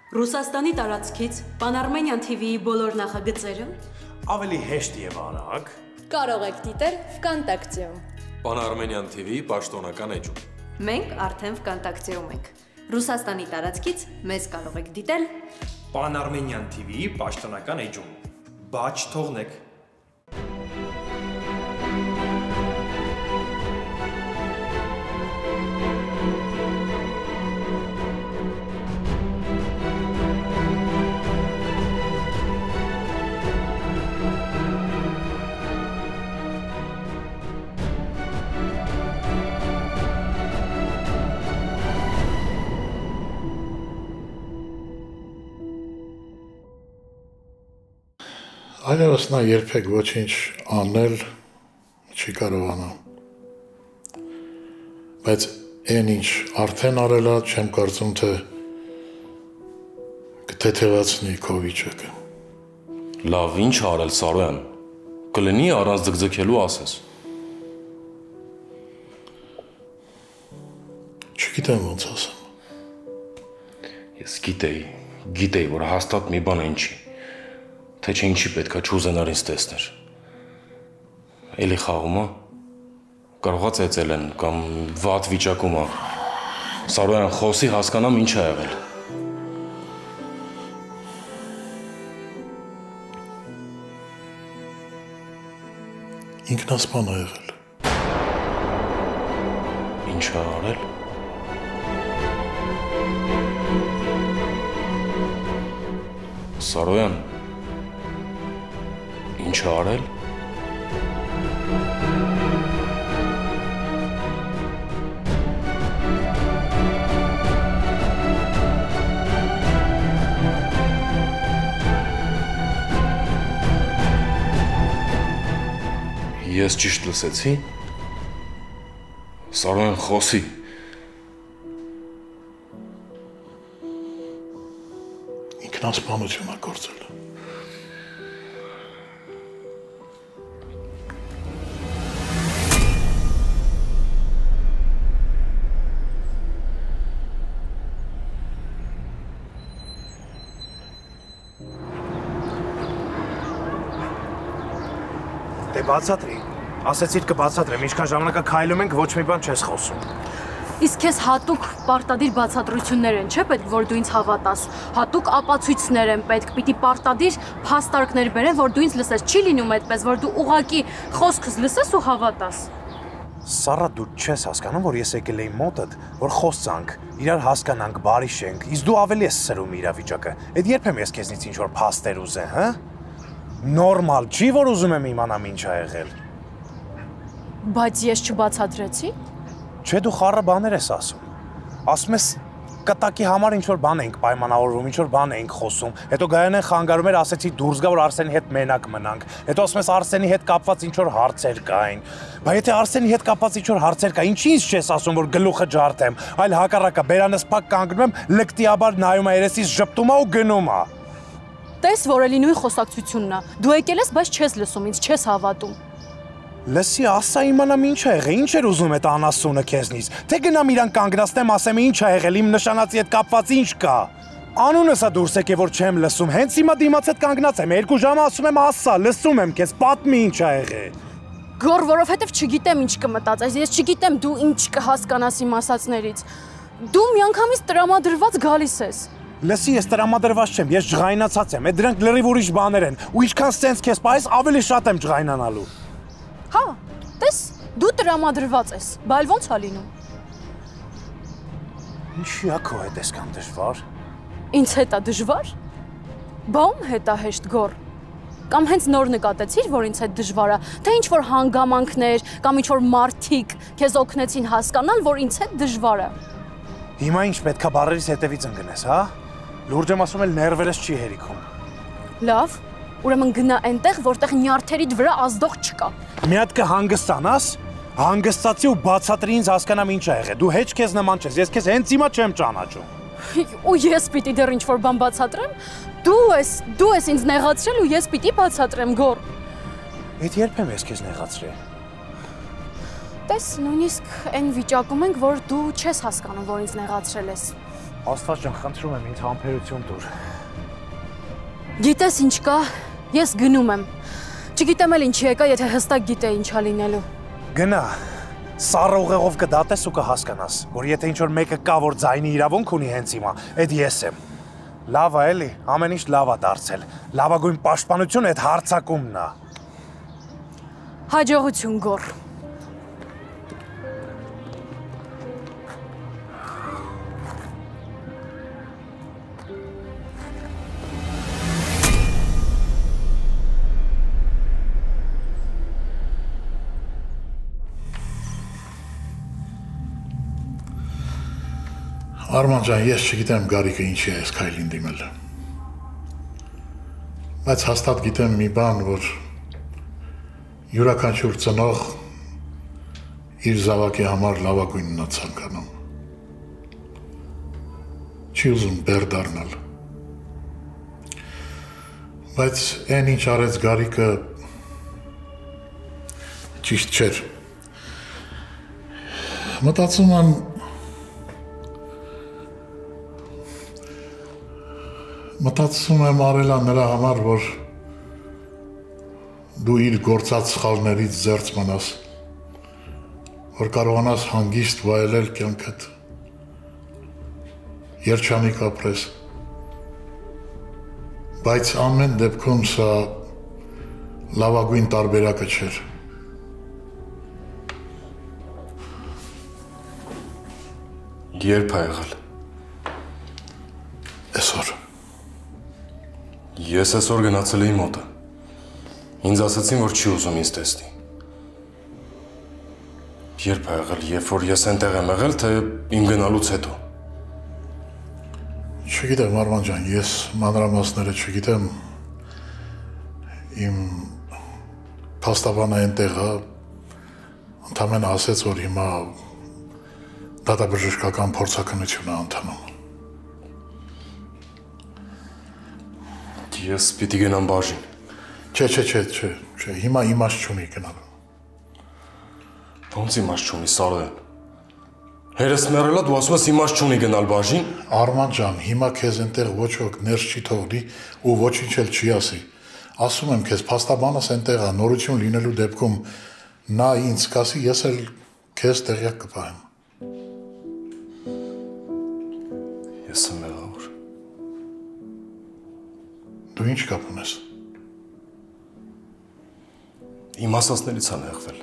Ռուսաստանի տարածքից Pan-Armenian TV-ի բոլոր նախագծերը ավելի հեշտ եւ արագ կարող եք դիտել Վկանտակտեում։ Pan-Armenian TV-ի պաշտոնական էջում։ Մենք արդեն Վկանտակտեում ենք։ Ռուսաստանի տարածքից մեզ կարող եք դիտել Pan-Armenian TV-ի պաշտոնական էջում։ Բաչ թողնեք։ Այլևս նա երբեք ոչինչ անել չի կարողանա, բայց այն ինչ արդեն արել է, չեմ կարծում, թե կթեթևացնի քո վիճակը։ Լավ, ինչ արել Սարոյան, կլինի առանց ձգձգելու ասես։ Չգիտեմ ոնց ասեմ։ Ես գիտեի, որ հաստատ մի բան այն չի, թե չէ ինչի պետքա չուզենար ինձ տեսներ։ Էլի խաղում է, կարողա ծեծել են կամ վատ վիճակում է։ Սարոյան, խոսի հասկանամ ինչ է եղել։ Ինքնասպան է եղել։ Ինչ է արել։ Սարոյան, ինչ է արել։ Ես ճիշտ լսեցի։ Սարոյան, խոսի։ Ինքնասպանություն է գործել։ Դե բացատրի։ Ասեցիր կբացատրեմ, ինչքան ժամանակա քայլում ենք, ոչ մի բան չես խոսում։ Իսկ քեզ հատուկ պարտադիր բացատրություններ են, չէ՞ պետք, որ դու ինձ հավատաս։ Հատուկ ապացույցներ են պետք, պիտի պարտադիր փաստարկներ բերեն, որ դու ինձ լսես։ Չի լինում այդպես, որ դու ուղակի խոսքս լսես ու հավատաս։ Սառա, դու չես հասկանում, որ ես եկել էի մոտդ, որ խոսանք, իրար հասկանանք, բարի շենք, իսկ դու ավելի ես սրում իրավիճակը։ Այդ երբ եմ ես քեզնից ինչ-որ փաստեր ուզեմ, հա։ Նորմալ չի, որ ուզում եմ իմանամ ինչ ա եղել։ Բայց ես չբացատրեցի։ Չէ, դու խառը բաներ ես ասում։ Ասում ես կտակի համար ինչ-որ բան ենք պայմանավորվում, ինչ-որ բան ենք խոսում։ Հետո Գայանեն խանգարում էր, ասեցի դուրս գա, որ Արսենի հետ մենակ մնանք։ Հետո ասում ես Արսենի հետ կապված ինչ-որ հարցեր կային։ Բայց եթե Արսենի հետ կապված ինչ-որ հարցեր կա, ինչի՞ ինձ չես ասում, որ գլուխը ջարդեմ, այլ հակառակը բերանս փակ կանգնում եմ, լկտիաբար նայում է երեսից ժպտում է ու գնում է։ Տես, որ էլի նույն խոսակցությունն է։ Դու եկել ես, բայց չես լսում, ինձ չես հավատում։ Լսի, ասա իմանամ ինչ ա եղել, ինչ էր ուզում այդ անասունը քեզնից։ Թե գնամ իրան կանգնացնեմ, ասեմ ինչ ա եղել, իմ նշանածի հետ կապված ինչ կա։ Անունս ա դուրս եկե, որ չեմ լսում, հենց հիմա դիմաց հետ կանգնած եմ, 2 ժամ ասում եմ ասա, լսում եմ քեզ, պատմի ինչ ա եղել։ Գոր, որովհետև չգիտեմ ինչ կմտածես, ես չգիտեմ դու ինչ կհասկանաս իմ ասածներից։ Դու միանգամից տրամադրված գալիս ես։ Լսի, ես տրամադրված չեմ, ես ջղայնացած եմ, այդ դրանք լրիվ ուրիշ բաներ են, ու ինչքան սենց քեզ պայես, ավելի շատ եմ ջղայնանալու։ Հա, տես, դու տրամադրված ես, բայց ո՞նց ա լինում։ Ինչի ա քո հետ այսքան դժվար։ Ինձ հետ ա դժվար։ Բա ում հետ ա հեշտ, Գոր։ Կամ հենց նոր նկատեցիր, որ ինձ հետ դժվար է, թե ինչ-որ հանգամանքներ կամ ինչ-որ մարդիկ քեզ օգնեցին հասկանալ, որ ինձ հետ դժվար է։ Հիմա ինչ պետքա բառերից հետևից ընկնես, հա։ Լուրջ եմ ասում, էլ ներվերս չի հերիքում։ Լավ, ուրեմն գնա այնտեղ, որտեղ նյարդերիդ վրա ազդող չկա։ Մի հատ կհանգստանաս, հանգստացի ու բացատրի ինձ հասկանամ ինչ ա եղել։ Դու հեչ քեզ նման չես, ես քեզ հենց հիմա չեմ ճանաչում։ Ու ես պիտի դեռ ինչ-որ բան բացատրեմ։ Դու ես ինձ նեղացրել ու ես պիտի բացատրեմ, Գոր։ Այդ երբ եմ ես քեզ նեղացրել։ Տես, նույնիսկ այն վիճակում ենք, որ դու չես հասկանում, որ ինձ նեղացրել ես։ Աստված ջան, խնդրում եմ ինձ համբերություն տուր։ Գիտես ինչ կա, ես գնում եմ։ Չգիտեմ էլ ինչի եկա, եթե հստակ գիտեի ինչա լինելու։ Գնա, սառը ուղեղով կդատես ու կհասկանաս, որ եթե ինչ-որ մեկը կա, որ ձայնի իրավունք ունի հենց հիմա, այդ ես եմ։ Լավ է էլի, ամեն ինչ լավ է դարձել։ Լավագույն պաշտպանությունը այդ հարձակումն է։ Հաջողություն գոր։ Արման ջան, ես չգիտեմ Գարիկը ինչի է այս քայլին դիմել։ Բայց հաստատ գիտեմ մի բան, որ յուրաքանչյուր ծնող իր զավակի համար լավագույնն է ցանկանում։ Չի ուզում բեր դառնալ։ Բայց այն ինչ արեց Գարիկը ճիշտ չէր։ Մտածում եմ արելա նրա համար, որ դու իր գործած սխալներից զերծ մնաս, որ կարողանաս հանգիստ վայելել կյանքդ, երջանիկ ապրես, բայց ամեն դեպքում սա լավագույն տարբերակը չէր։ Երբ է եղել։ Այսօր։ Ես այսօր գնացել էի մոտը։ Ինձ ասացին, որ չի ուզում ինձ տեսնի։ Երբ է եղել, երբ որ ես այնտեղ եմ եղել, թե իմ գնալուց հետո։ Չգիտեմ, Արման ջան, ես մանրամասները չգիտեմ։ Իմ փաստաբանը այնտեղ է, ընդամենը ասեց, որ հիմա դատաբժշկական փորձաքննություն է ընթանում։ Ես պիտի գնամ բաժին։ Չէ, հիմա իմաստ չունի գնալու։ Ոնց իմաստ չունի, Սարոյան։ Հերս մեռելա, դու ասում ես իմաստ չունի գնալ բաժին։ Արման ջան, հիմա քեզ այնտեղ ոչ ոք ներս չի թողնի ու ոչինչ էլ չի ասի։ Ասում եմ քեզ, փաստաբանս այնտեղ է, նորություն լինելու դեպքում նա ինձ կասի, ես էլ քեզ տեղյակ կպահեմ։ Ես եմ մեղավոր։ Դու ինչ կապ ունես։ Իմ ասածներից է նեղվել։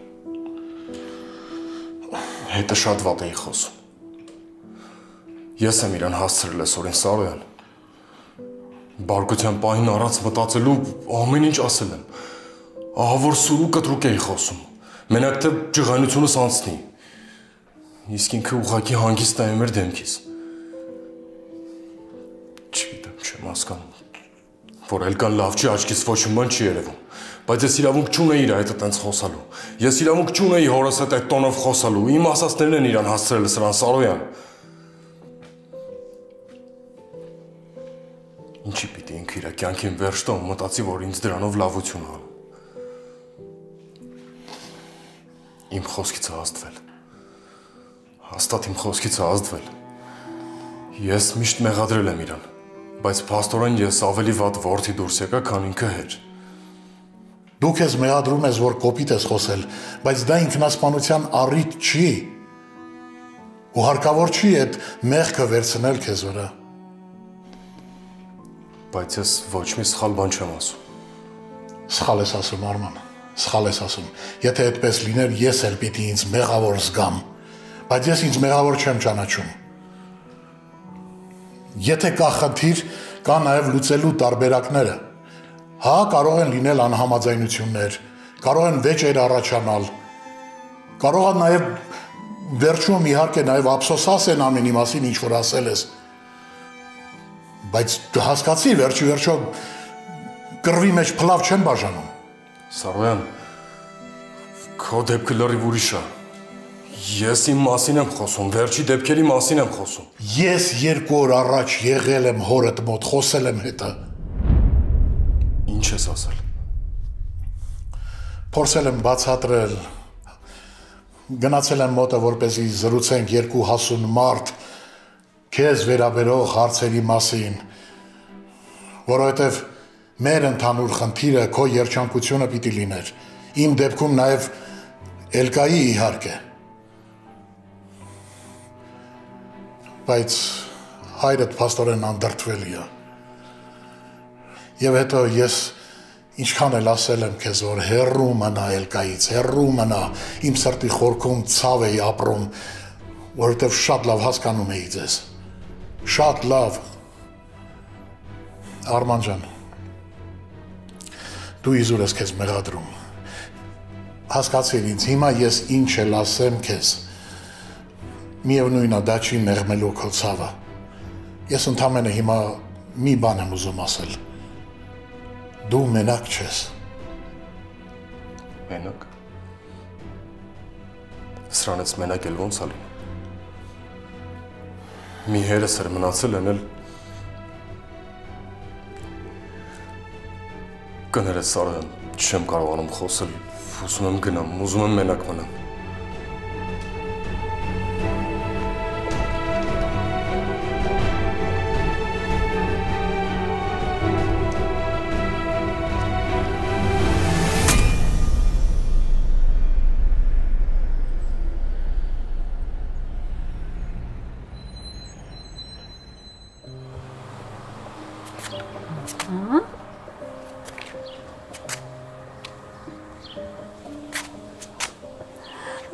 Հետը շատ վատ էի խոսում։ Ես եմ իրան հասցրել այսօրին, Սարոյան։ Բարկության պահին առած մտածելու ամեն ինչ ասել եմ։ Ահա որ սուր ու կտրուկ էի խոսում։ Մենակ թե ջղայնությունս անցնի։ Իսկ ինքը ուղղակի հանգիստ է մեր դեմքից։ Չգիտեմ, չեմ հասկանում, որ էլ կան լավ չի, աչքից ոչ մի բան չի երևում, բայց ես իրավունք չունեի իր հետ այդպես խոսալու, ես իրավունք չունեի հորս հետ այդ տոնով խոսալու, իմ ասածներն են իրան հասցրել սրան, Սարոյան։ Ինչի պիտի ինքը իր կյանքին վերջ տա ու մտածի, որ ինձ դրանով լավություն անում։ Իմ խոսքից է ազդվել, հաստատ իմ խոսքից է ազդվել, ես միշտ մեղադրել եմ իրան, բայց փաստորեն ես ավելի վատ որդի դուրս եկա, քան ինքը հեր։ Դու քեզ մեղադրում ես, որ կոպիտ ես խոսել, բայց դա ինքնասպանության առիթ չի։ Ու հարկավոր չի այդ մեղքը վերցնել քեզ վրա։ Բայց ես ոչ մի սխալ բան չեմ ասում։ Սխալ ես ասում, Արման, սխալ ես ասում։ Եթե այդպես լիներ, ես էլ պիտի ինձ մեղավոր զգամ, բայց ես ինձ մեղավոր չեմ ճանաչում։ Եթե կա խնդիր, կա նաև լուծելու տարբերակները։ Հա, կարող են լինել անհամաձայնություններ, կարող են վեճեր առաջանալ, կարող է նաև վերջում իհարկե նաև ափսոսաս են ամենի մասին, ինչ որ ասել ես։ Բայց դու հասկացի, վերջո կռվի մեջ փլավ չեն բաժանում։ Սարոյան, քո դեպքը լրիվ ուրիշ է։ Ես իմ մասին եմ խոսում, վերջի դեպքերի մասին եմ խոսում։ Ես 2 օր առաջ եղել եմ հորդ մոտ, խոսել եմ հետը։ Ինչ ես ասել։ Փորձել եմ բացատրել։ Գնացել եմ մոտը, որպեսզի զրուցենք 2 հասուն մարդ, քեզ վերաբերող հարցերի մասին, որովհետև մեր ընդհանուր խնդիրը քո երջանկությունը պիտի լիներ, իմ դեպքում նաև Էլկայի իհարկե, բայց հայրդ փաստորեն անդրդվելի է, և հետո ես ինչքան էլ ասել եմ քեզ, որ հեռու մնա Էլկայից, հեռու մնա, իմ սրտի խորքում ցավ էի ապրում, որովհետև շատ լավ հասկանում էի ձեզ, շատ լավ, Արման ջան, դու իզուր ես քեզ մեղադրում, հասկացիր ինձ, հիմա ես ինչ էլ ասեմ քեզ, միևնույն է դա չի մեղմելու քո ցավը, ես ընդամենը հիմա մի բան եմ ուզում ասել, դու մենակ չես, Մենակ, սրանից մենակ էլ ոնց ալի, մի հերս էր մնացել են էլ, կներես Սարոյան, չեմ կարողանում խոսել, ուզում եմ գնամ, ուզում եմ մենակ մնամ։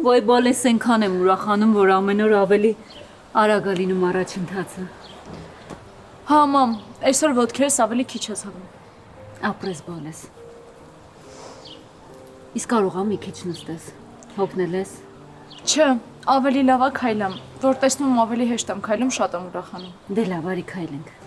Ոյ բալես ենքան եմ ուրախանում, որ ամեն օր ավելի արագ է լինում առաջընթացը։ Հա, մամ, այսօր ոտքերս ավելի քիչ ես հղում։ Ապրես բալես։ Իսկ կարող եմ մի քիչ նստես, հոգնել ես։ Չէ, ավելի լավ է քայլեմ, որ տեսնում եմ ավելի հեշտ եմ քայլում, շատ եմ ուրախանում։ Դե լավ, արի քայլենք։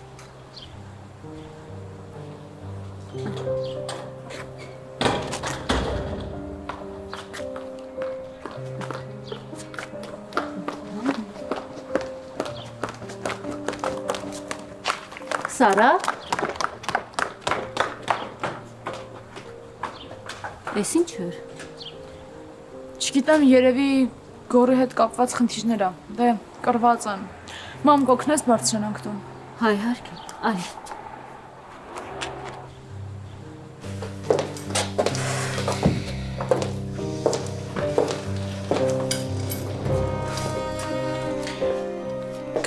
Սարա։ Էս ինչ էր։ Չգիտեմ, երևի գորի հետ կապված խնդիրներ ա, դե կռված եմ։ Մամ, կօգնես բարձրանանք տուն։ Հայ հարկի, արի։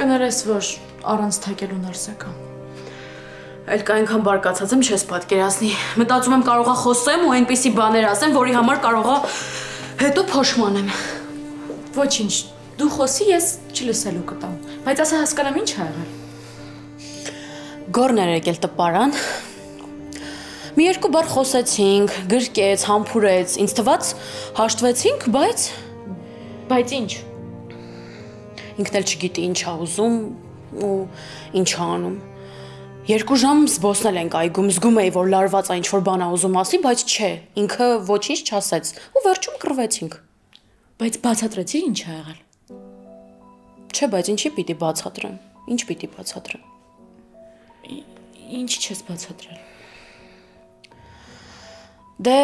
Կներես, որ առանց թակելու ներսեկա։ Էլ այնքան բարկացած եմ, չես պատկերացնի։ Մտածում եմ կարողա խոսեմ ու այնպիսի բաներ ասեմ, որի համար կարողա հետո փոշմանեմ։ Ոչինչ, դու խոսի, ես չլսելու կտամ, բայց ասա հասկանամ ինչ ա եղել։ Գորն էր եկել տպարան։ Մի երկու բառ խոսեցինք, գրկեց, համբուրեց, ինձ թվաց հաշտվեցինք, բայց ինչ։ Ինքն էլ չգիտի ինչ ա ուզում ու ինչ ա անում։ 2 ժամ զբոսնել ենք այգում, զգում էի, որ լարված է ինչ-որ բան ա ուզում ասի, բայց չէ, ինքը ոչինչ չասեց ու վերջում կռվեցինք։ Բայց բացատրեցի ինչ ա եղել։ Չէ, բայց ինչի պիտի բացատրեմ։ Ինչ պիտի բացատրեմ։ Ինչ չես բացատրել։ Դե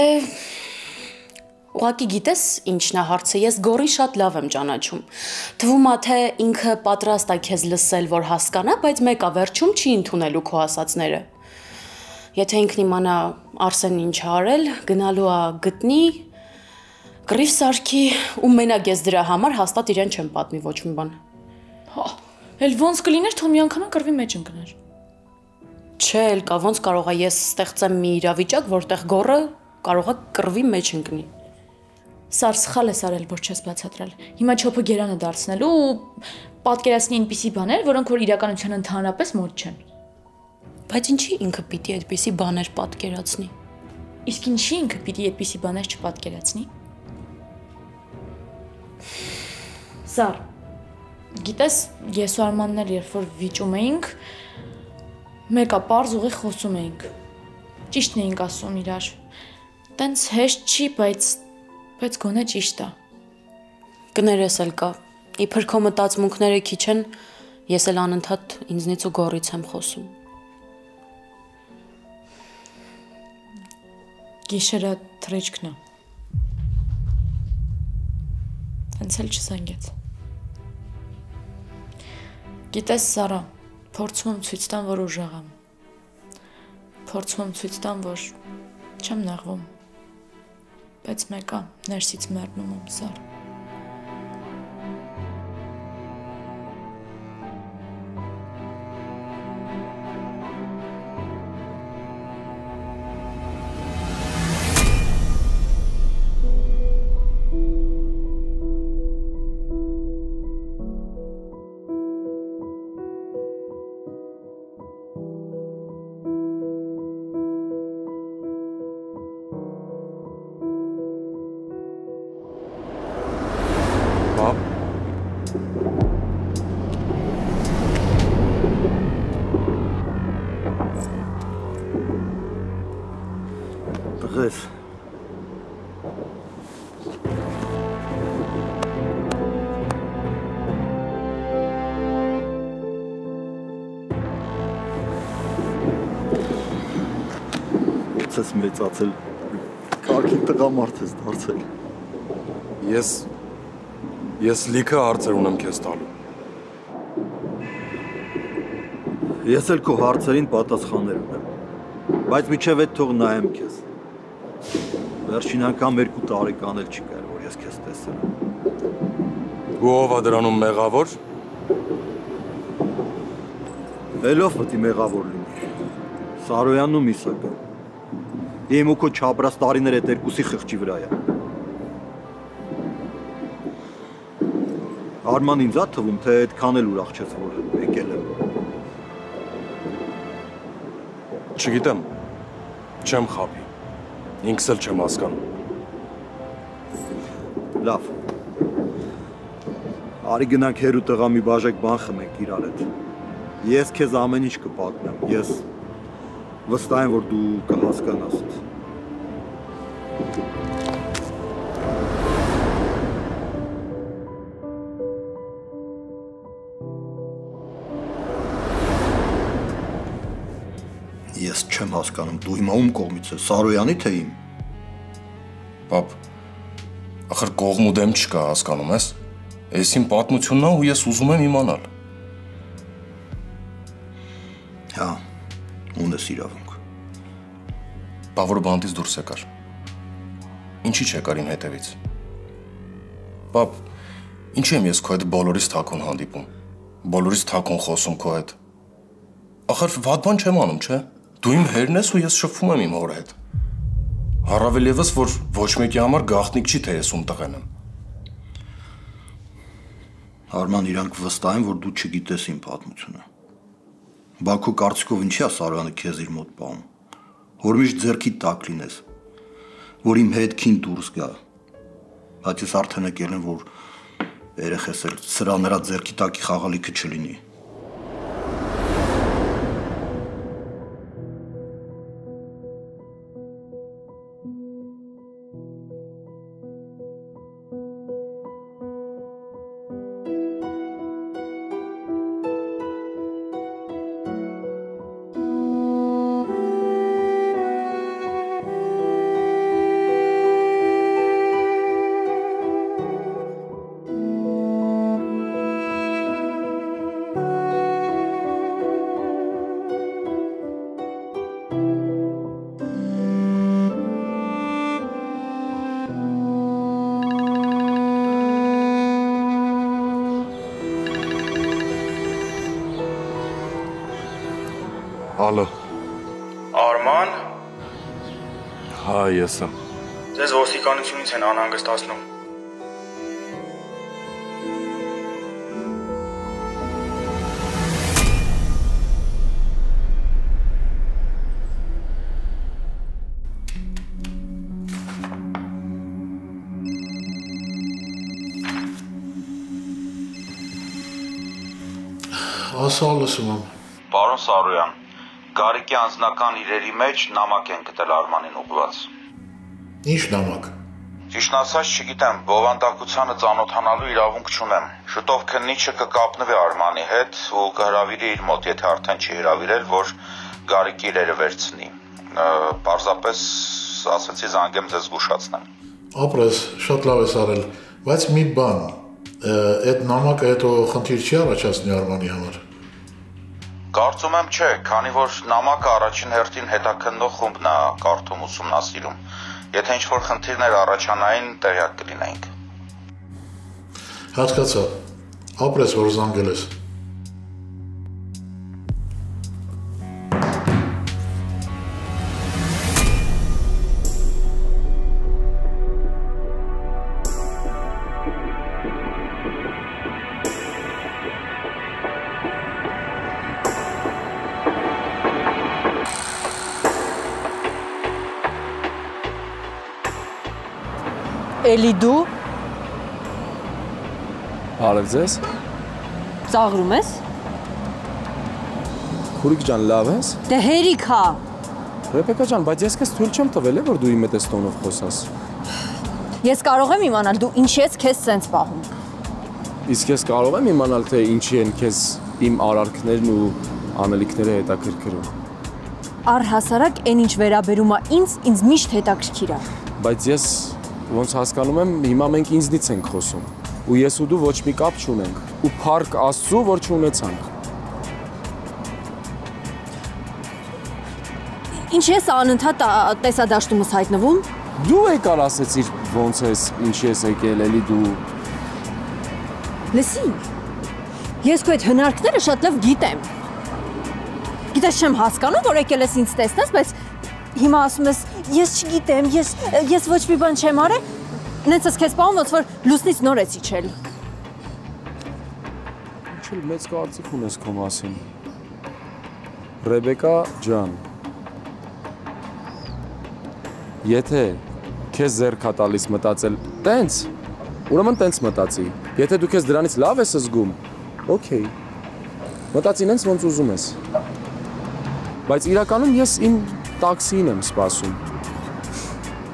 ուղղակի գիտես ինչն է հարցը, ես Գորին շատ լավ եմ ճանաչում։ Թվում է թե ինքը պատրաստ է քեզ լսել, որ հասկանա, բայց մեկը վերջում չի ընդունելու քո ասածները։ Եթե ինքն իմանա Արսենն ինչ ա արել, գնալու է գտնի, կռիվ սարքի ու մենակ ես դրա համար հաստատ իրեն չեմ պատմի ոչ մի բան։ Հա, էլ ոնց կլիներ, թող մի անգամ կռվի մեջ ընկներ։ Չէ, էլ կա ոնց կարող է ես ստեղծեմ մի իրավիճակ, որտեղ Գորը կարող է կռվի մեջ ընկնի։ Սար սխալ ես արել, որ չես բացատրել։ Հիմա չոփը գերանը դարձնելու ու պատկերացնի այնպիսի բաներ, որոնք որ իրականության ընդհանրապես մոտ չեն։ Բայց ինչի ինքը պիտի այդպիսի բաներ պատկերացնի։ Իսկ ինչի ինքը պիտի այդպիսի բաներ չպատկերացնի։ Սար, գիտես, ես ու Արմանն էլ երբ որ վիճում էինք, մեկը պարզ ուղիղ խոսում էինք։ Ճիշտն էինք ասում իրար։ Տենց հեշտ չի, բայց գոնե ճիշտ է։ Կներես էլ կա։ Իբր քո մտածմունքները քիչ են, ես էլ անընդհատ ինձնից ու Գորից եմ խոսում։ Գիշերը թռիչքն է։ Հենց էլ չզանգեց։ Գիտես, Սարա, փորձում եմ ցույց տամ, որ ուժեղ եմ։ Փորձում եմ ցույց տամ, որ չեմ նեղվում։ Բայց մեկը ներսից մեռնում եմ, Սարա։ Տղես, ես մեծացել, կարգի տղամարդ ես դարձել։ Ես լիքը հարցեր ունեմ քեզ տալու։ Ես էլ քո հարցերին պատասխաններ ունեմ, բայց միջև այդ թող նայեմ քեզ։ Վերջին անգամ 2 տարեկան էլ չի կար, որ ես քեզ տեսել եմ։ Ու ով է դրանում մեղավոր։ Ելով պետք է մեղավոր լինի։ Սարոյանն ու Միսակը։ Իմ ու քո չապրած տարիներ այդ երկուսի խղճի վրա է։ Արման ինձ է թվում, թե այդքան էլ ուրախ չես, որ եկել եմ։ Չգիտեմ, չեմ խաբի, ինքս էլ չեմ հասկանում։ Լավ, արի գնանք հերու տղա մի բաժակ բան խմենք իրար հետ։ Ես քեզ ամեն ինչ կպատմեմ, ես վստահ եմ, որ դու կհասկանաս։ Ես չեմ հասկանում, դու հիմա ում կողմից ես, Սարոյանի թե իմ։ Պապ, ախր կողմ ու դեմ չկա, հասկանում ես։ Էս իմ պատմությունն է ու ես ուզում եմ իմանալ։ Հա, ունես իրավունք։ Բա որ բանտից դուրս եկար։ Ինչի չեկար իմ հետևից։ Պապ, ինչի եմ ես քո հետ բոլորիս թաքուն հանդիպում։ Բոլորիս թաքուն խոսում քո հետ։ Ախր վատ բան չեմ անում, չէ՞։ Դու իմ հերն ես ու ես շփվում եմ իմ հորը հետ։ Առավել ևս, որ ոչ մեկի համար գաղտնիք չի, թե ես ում տղեն եմ։ Արման, իրանք վստահ են, որ դու չգիտես իմ պատմությունը։ Բա քո կարծիքով ինչի՞ է Սարոյանը քեզ իր մոտ պահում։ Որ միշտ ձեռքի տակ լինես, որ իմ հետքին դուրս գա։ Բայց ես արդեն եկել եմ, որ երեխես էլ սրա նրա ձեռքի տակի խաղալիքը չլինի։ Ալո։ Արման, Հա, ես եմ։ ձեզ ոստիկանությունից են անհանգստացնում։ Ասա լսում եմ։ Պարոն Սարոյան, Գարիկի անձնական իրերի մեջ նամակ են գտել Արմանին ուղղված։ Ինչ նամակ։ Ճիշտն ասած, չգիտեմ, բովանդակությանը ծանոթանալու իրավունք չունեմ։ Շուտով քննիչը կկապնվի Արմանի հետ ու կհրավիրի իր մոտ, եթե արդեն չի հրավիրել, որ Գարիկի իրերը վերցնի։ Պարզապես ասացի զանգեմ ձեզ զգուշացնեմ։ Ապրես, շատ լավ ես արել, բայց մի բան, Այդ նամակը հետո խնդիր չի առաջացնի Արմանի համար։ Կարծում եմ չէ, քանի որ նամակը առաջին հերթին հետաքննող խումբն է կարդում ուսումնասիրում։ Եթե ինչ-որ խնդիրներ առաջանային, տեղյակ կլինեինք։ Հասկացա։ Ապրես, որ զանգել ես։ Էլի դու Արև ձեզ։ ծաղրում ես։ Քուրիկ ջան, լավ ես։ Դե հերիք հա։ Ռեբեկա ջան, բայց ես քեզ թույլ չեմ տվել, որ դու իմ հետ այս տոնով խոսաս։ Ես կարող եմ իմանալ դու ինչի ես քեզ սենց պահում։ Իսկ ես կարող եմ իմանալ, թե ինչի են քեզ իմ արարքներն ու անելիքները հետաքրքրում։ Առհասարակ այն ինչ վերաբերում է ինձ միշտ հետաքրքիր է։ Բայց ես ոնց հասկանում եմ, հիմա մենք ինձնից ենք խոսում։ Ու ես ու դու ոչ մի կապ չունենք։ Ու փառք Աստծո, որ չունեցանք։ Ինչ ես անընդհատ տեսադաշտումս հայտնվում։ Դու եկար ասեցիր ոնց ես, ինչի ես եկել, էլի դու։ Լսի, ես քո այդ հնարքները շատ լավ գիտեմ։ Գիտես չեմ հասկանում, որ եկել ես ինձ տեսնես, բայց հիմա ասում ես, ես չգիտեմ, ես ոչ մի բան չեմ արել, նենց ես քեզ պահում, ոնց որ լուսնից նոր ես իջել։ Ինչ էլ մեծ կարծիք ունես քո մասին։ Ռեբեկա ջան, եթե քեզ ձեռք է տալիս մտածել տենց, ուրեմն տենց մտածի։ Եթե դու քեզ դրանից լավ ես զգում, օքեյ։ Մտածի նենց ոնց ուզում ես։ Բայց իրականում ես իմ տաքսին եմ սպասում։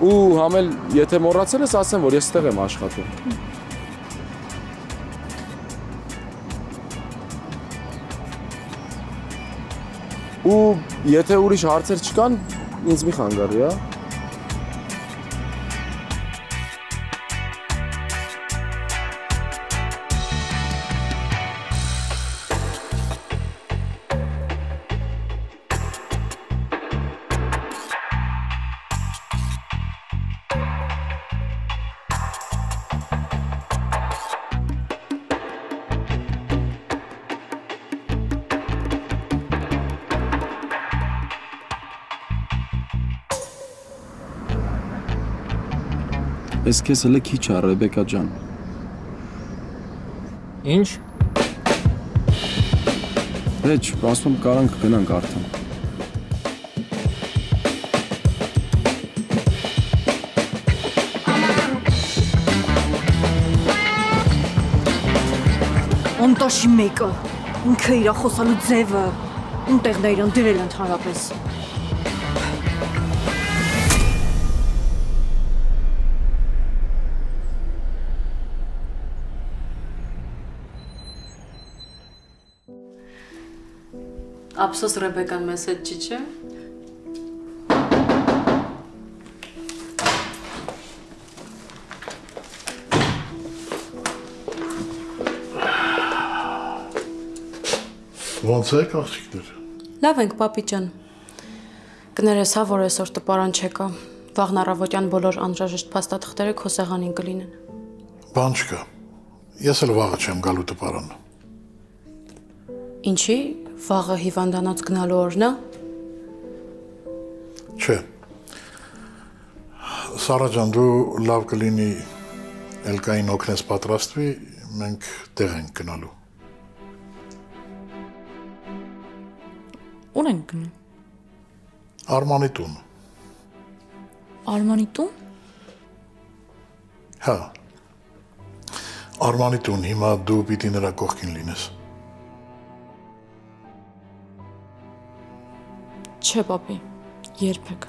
Ու համել, եթե մոռացել ես, ասեմ, որ ես ստեղ եմ աշխատում։ Ու եթե ուրիշ հարցեր չկան, ինձ մի խանգարի, հա։ Ես քեզ հələ քիչ է, Ռեբեկա ջան։ Ինչ։ Վեճ, ասում կարանք գնանք արդեն։ Անտաշի մեկը, ինքը իրա խոսալու ձևը, ունտեղն է իրան դրել ընդհանրապես։ Ափսոս Ռեբեկան մեզ հետ չի, չէ՞։ Ոնց եք աղջիկներ։ Լավ ենք, պապի ջան։ Կներես հա, որ այսօր տպարան չեկա։ Վաղն առավոտյան բոլոր անհրաժեշտ փաստաթղթերը քո սեղանին կլինեն։ Բան չկա։ Ես էլ վաղը չեմ գալու տպարան։ Ինչի՞։ Վաղը հիվանդանոց գնալու օրն է։ Չէ։ Սարա ջան, դու լավ կլինի Էլկային օգնես պատրաստվի, մենք տեղ ենք գնալու։ Ուր ենք գնում։ Արմանի տուն։ Արմանի տուն։ Հա։ Արմանի տուն, հիմա դու պիտի նրա կողքին լինես։ Չէ, պապի, երբեք։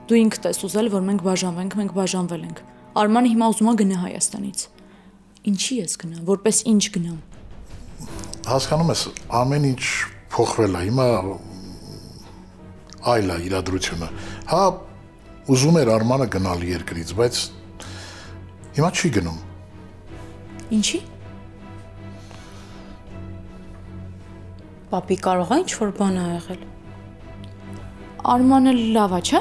Դու ինքդ ես ուզել, որ մենք բաժանվենք, մենք բաժանվել ենք։ Արմանը հիմա ուզում է գնա Հայաստանից։ Ինչի ես գնա, որպես ինչ գնամ։ Հասկանում ես, ամեն ինչ փոխվել է, հիմա այլ է իրադրությունը։ Հա, ուզում էր Արմանը գնալ երկրից, բայց հիմա չի գնում։ Ինչի։ Պապի կարող է ինչ-որ բան ա եղել։ Արմանը լավ է, չէ՞։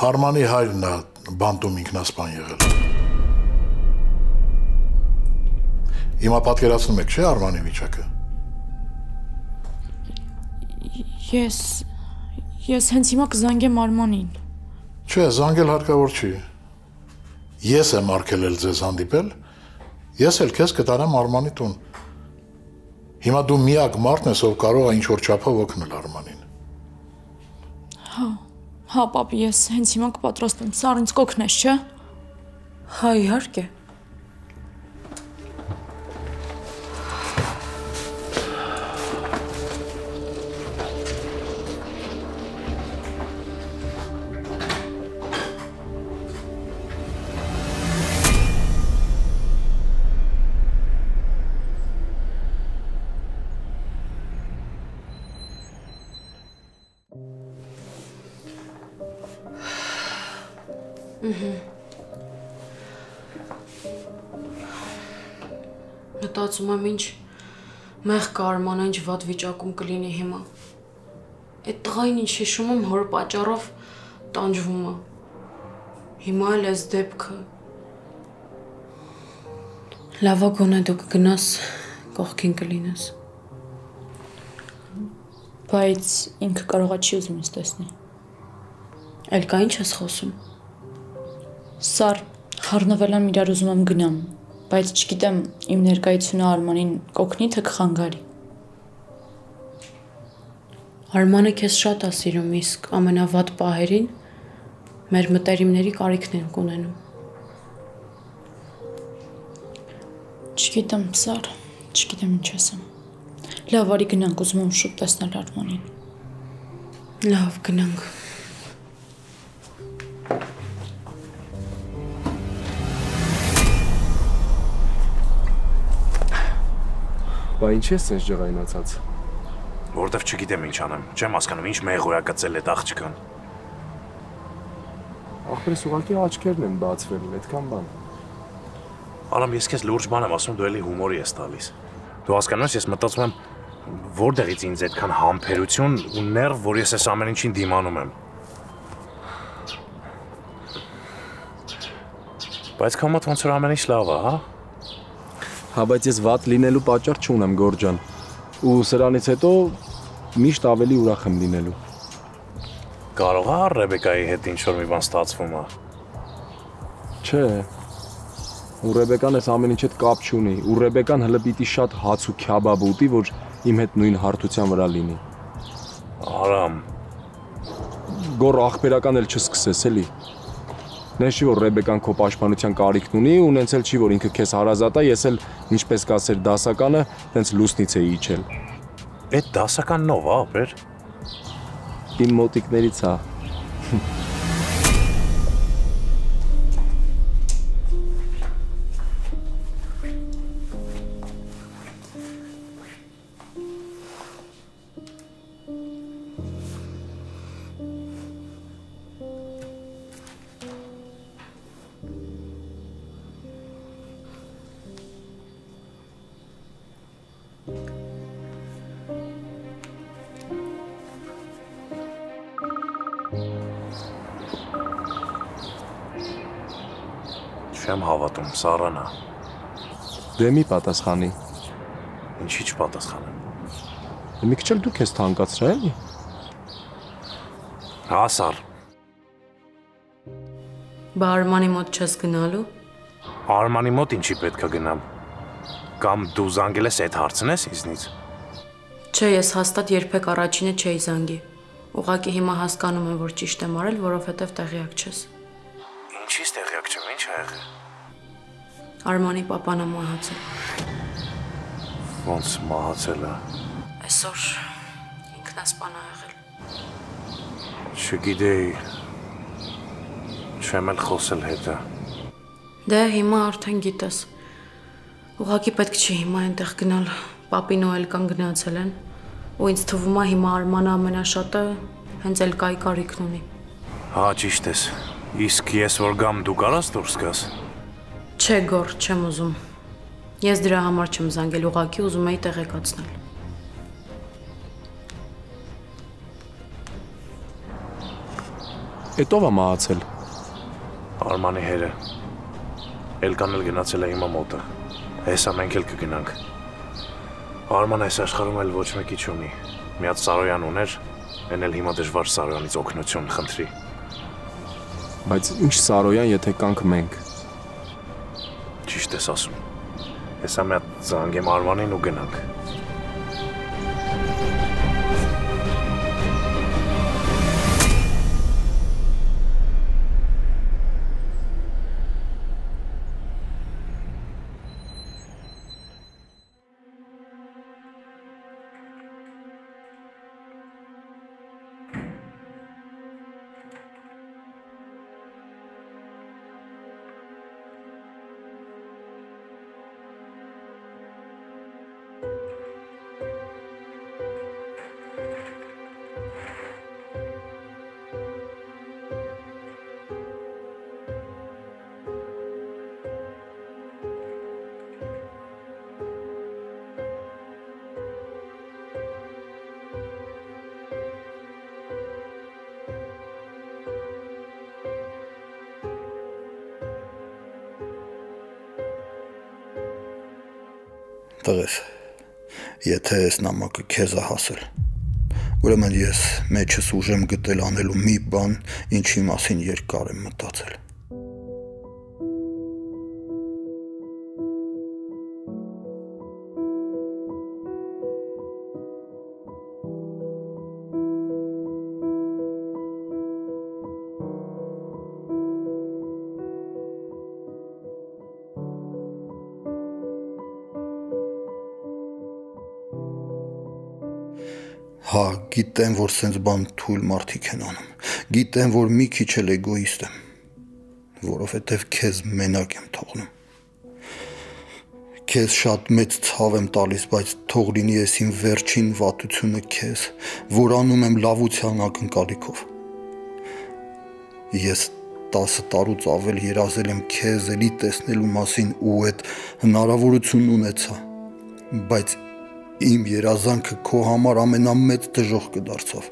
Արմանի հայրն է բանտում ինքնասպան եղել։ Հիմա պատկերացնում եք, չէ՞ Արմանի վիճակը։ Ես հենց հիմա կզանգեմ Արմանին։ Չէ, զանգել հարկավոր չի։ Ես եմ արգելել ձեզ հանդիպել, ես էլ քեզ կտանեմ Արմանի տուն։ Հիմա դու միակ մարդն ես, ով կարող է ինչ-որ չափով օգնել Արմանին։ Հա, պապի, ես հենց հիմա կպատրաստեմ, սար ինձ կօգնես, չէ՞։ Հա, իհարկե։ Մտածում եմ ինչ մեղք Արմանը ինչ վատ վիճակում կլինի հիմա։ Այդ տղային ինչ հիշում եմ հոր պատճառով տանջվում է։ Հիմա էլ այս դեպքը։ Լավա գոնե դու կգնաս կողքին կլինես։ Բայց ինքը կարող է չի ուզում ինձ տեսնի։ Էլ կա ինչ ես խոսում։ Սար, խառնվել եմ իրար ուզում եմ գնամ, բայց չգիտեմ իմ ներկայությունը Արմանին կօգնի թե կխանգարի։ Արմանը քեզ շատ է սիրում, իսկ ամենավատ պահերին մեր մտերիմների կարիքն են ունենում։ Չգիտեմ, Սար, չգիտեմ ինչ ասեմ։ Լավ, արի գնանք, ուզում եմ շուտ տեսնել Արմանին։ Լավ, գնանք։ Բա ինչ ես sense ջղայնացած։ Որտեվ չգիտեմ ինչ անեմ, չեմ հասկանում ինչ մեղոյա կծել այդ աղջկան։ Ախպերս ուղղակի աչքերն են բացվել, այդքան բան։ Արամ, ես քեզ լուրջ բան եմ ասում, դու էլի հումորի ես տալիս։ Դու հասկանում ես, ես մտածում եմ, որտեղից ինձ այդքան համբերություն ու ներվ, որ ես այս ամեն ինչին դիմանում եմ։ Բայց քո մոտ ոնց որ ամեն ինչ լավ է, հա։ Հա, բայց ես վատ լինելու պատճառ չունեմ, Գորջան։ Ու սրանից հետո միշտ ավելի ուրախ եմ լինելու։ Կարող է Ռեբեկայի հետ ինչ-որ մի բան ստացվում է։ Չէ։ Ու Ռեբեկան այս ամեն ինչ հետ կապ չունի։ Ու Ռեբեկան հələ պիտի շատ հաց ու քյաբաբ ուտի, որ իմ հետ նույն հարթության վրա լինի։ Արամ։ Գոր ախպերական էլ չսկսես, էլի։ Նես չի, որ Ռեբեկան քո պաշտպանության կարիքն ունի ու նենց էլ չի, որ ինքը քեզ հարազատ է, ես էլ ինչպես կասեր դասականը, տենց լուսնից էի իջել։ Այդ դասականն ով է, ապեր։ Իմ մոտիկներից է։ Չեմ հավատում, Սարանա։ Դե մի պատասխանի։ Ինչի՞ չպատասխանեմ։ Մի քիչ էլ դու քեզ թանկացրա, էլի։ Հա, Սար։ Բա Արմանի մոտ չես գնալու։ Արմանի մոտ ինչի պետք է գնամ։ Կամ դու զանգել ես այդ հարցն ես ինձնից։ Չէ, ես հաստատ երբեք առաջինը չէի զանգի։ Ուղղակի հիմա հասկանում եմ, որ ճիշտ եմ արել, որովհետև տեղյակ չես։ Ինչի՞ս տեղյակ չեմ, ինչ ա եղել։ Արմանի պապան է մահացել։ Ոնց մահացել է։ Այսօր ինքնասպան է եղել։ Չգիտեի։ Չեմ էլ խոսել հետը։ Դե հիմա արդեն գիտես։ Ուղղակի պետք չի հիմա այնտեղ գնալ։ Պապին ու Էլկան գնացել են։ Ու ինձ թվում է հիմա Արմանը ամենաշատը հենց Էլկայի կարիքն ունի։ Հա, ճիշտ ես։ Իսկ ես որ գամ դու կարաս դուրս գաս։ Չէ, Գոր, չեմ ուզում։ Ես դրա համար չեմ զանգել, ուղղակի ուզում էի տեղեկացնել։ Էդ ով է մահացել։ Արմանի հերը։ Էլկան էլ գնացել է հիմա մոտը։ Հեսա մենք էլ կգնանք։ Արման այս աշխարհում էլ ոչ մեկի չունի։ Մի հատ Սարոյան ուներ, այն էլ հիմա դժվար Սարոյանից օգնություն խնդրի։ Բայց ինչ Սարոյան, եթե կանք մենք։ Ճիշտ ես ասում։ Հեսա մի հատ զանգեմ Արմանին ու գնանք։ Տղես, եթե այս նամակը քեզ է հասել, ուրեմն ես մեջս ուժեմ գտել անելու մի բան, ինչի մասին երկար եմ մտածել։ Հա, գիտեմ, որ սենց բան թույլ մարդիկ են անում, գիտեմ, որ մի քիչ էլ էգոիստ եմ, որովհետև քեզ մենակ եմ թողնում, քեզ շատ մեծ ցավ եմ տալիս, բայց թող լինի ես իմ վերջին վատությունը քեզ, որ անում եմ լավության ակնկալիքով, ես 10 տարուց ավել երազել եմ քեզ էլի տեսնելու մասին ու այդ հնարավորությունն ունեցա, բայց իմ երազանքը քո համար ամենամեծ դժոխքը դարձավ։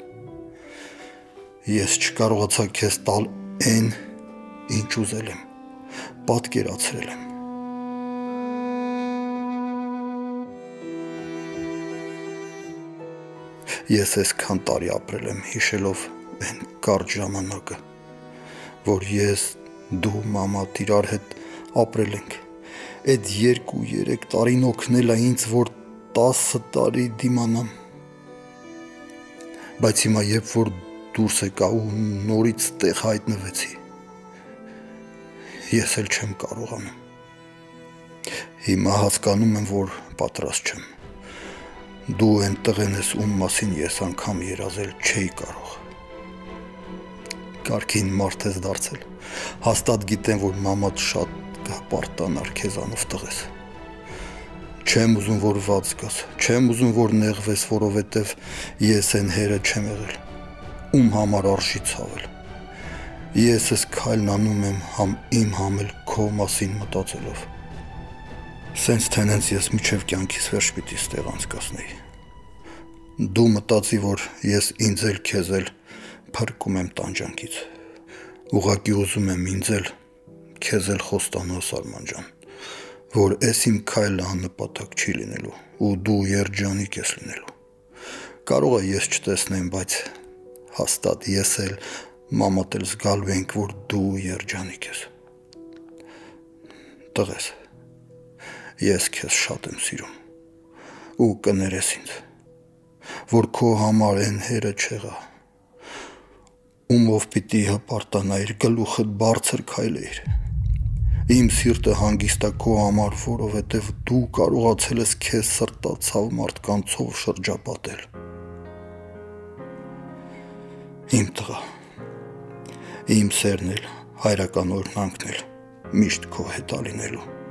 Ես չկարողացա քեզ տալ այն, ինչ ուզել եմ, պատկերացրել եմ։ Ես այսքան տարի ապրել եմ հիշելով այն կարճ ժամանակը, որ ես, դու, մամատ իրար հետ ապրել ենք։ Այդ 2-3 տարին օգնել է ինձ, որ 10 տարի դիմանամ, բայց հիմա երբ որ դուրս եկա ու նորից տեղ հայտնվեցի, ես էլ չեմ կարողանում, հիմա հասկանում եմ, որ պատրաստ չեմ, դու են տղեն ես ում մասին ես անգամ երազել չէի կարող, կարգին մարդ ես դարձել, հաստատ գիտեմ, որ մամատ շատ կպարտանար քեզանով տղես, չեմ ուզում, որ վատ զգաս, չեմ ուզում, որ նեղվես, որովհետև ես այն հերը չեմ եղել, ում համար արժի ցավել, ես ես քայլն անում եմ համ իմ համ էլ քո մասին մտածելով, սենց թենենց ես միջև կյանքիս վերջ պիտի ստեղ անցկացնեի, դու մտածի, որ ես ինձ էլ քեզ էլ փրկում եմ տանջանքից, ուղղակի ուզում եմ ինձ էլ քեզ էլ խոստանոս Արման ջան, որ ես իմ քայլը աննպատակ չի լինելու ու դու երջանիկ ես լինելու, կարող է ես չտեսնեմ, բայց հաստատ ես էլ մամատ էլ զգալու ենք, որ դու երջանիկ ես, տղես, ես քեզ շատ եմ սիրում ու կներես ինձ, որ քո համար են հերը չեղա, ումով պիտի հպարտանայիր, գլուխդ բարձր քայլեիր, իմ սիրտը հանգիստ է քո համար, որովհետև դու կարողացել ես քեզ սրտացավ մարդկանցով շրջապատել, իմ տղա, իմ սերն էլ, հայրական օրհնանքն էլ, միշտ քո հետ է լինելու։